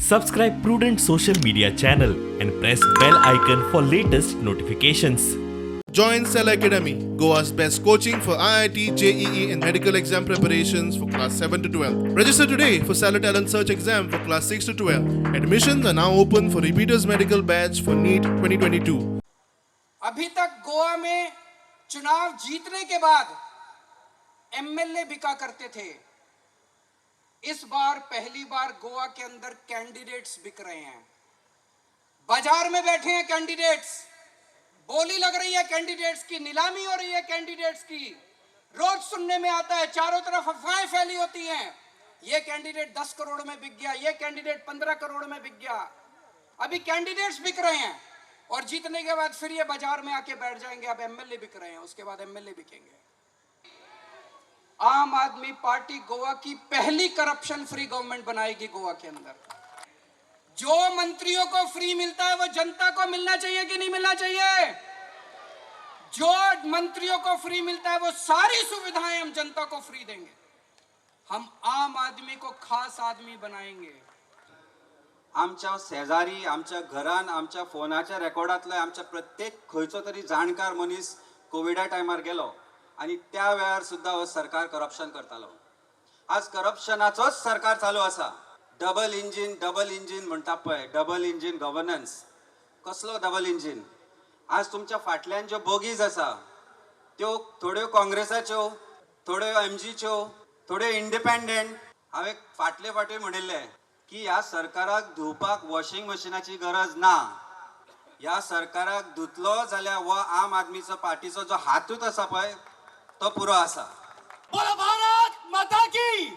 Subscribe Prudent social media channel and press bell icon for latest notifications. Join Cell Academy, Goa's best coaching for IIT, JEE and medical exam preparations for class 7 to 12. Register today for Salad Talent Search exam for class 6 to 12. Admissions are now open for repeaters medical batch for NEET 2022. अभी तक गोवा में चुनाव जीतने के बाद MLA बिका करते थे। इस बार पहली बार गोवा के अंदर कैंडिडेट्स बिक रहे हैं। बाजार में बैठे हैं कैंडिडेट्स, बोली लग रही है कैंडिडेट्स की, नीलामी हो रही है कैंडिडेट्स की। रोज सुनने में आता है, चारों तरफ अफवाहें फैली होती हैं, ये कैंडिडेट 10 करोड़ में बिक गया, ये कैंडिडेट 15 करोड़ में बिक गया। अभी कैंडिडेट्स बिक रहे हैं और जीतने के बाद फिर ये बाजार में आके बैठ जाएंगे। अब एमएलए बिक रहे हैं, उसके बाद एमएलए बिकेंगे। आम आदमी पार्टी गोवा की पहली करप्शन फ्री गवर्नमेंट बनाएगी। गोवा के अंदर जो मंत्रियों को फ्री मिलता है वो जनता को मिलना चाहिए कि नहीं मिलना चाहिए? जो मंत्रियों को फ्री मिलता है वो सारी सुविधाएं हम जनता को फ्री देंगे। हम आम आदमी को खास आदमी बनाएंगे। आमच्या शेजारी, आमच्या घरान, आमच्या फोनाच्या रेकॉर्डातले आमच्या प्रत्येक खंयचो तरी जाणकार मनीस कोविडा टायमार गेलो आणि त्या वेळार सुद्धा हो सरकार करप्शन करतालो। आज करप्शनाचोच सरकार चालू असा। डबल इंजिन म्हणटा पळय, डबल इंजिन गव्हर्नन्स। कसलो डबल इंजिन? आज तुमच्या फाटल्यान ज्यो बोगीज आसा त्यो थोड्यो काँग्रेसाच्यो, थोड्यो एमजीच्यो, थोड्यो इंडिपेंडंट। हांवें फाटले फावटी म्हणिल्लें की ह्या सरकाराक धुवपाक वॉशिंग मशिनाची गरज ना। ह्या सरकाराक धुतलो जाल्यार हो आम आदमीचो पार्टीचो जो हातूच आसा पळय तो पुरो आसा। बोलो भारत माता की।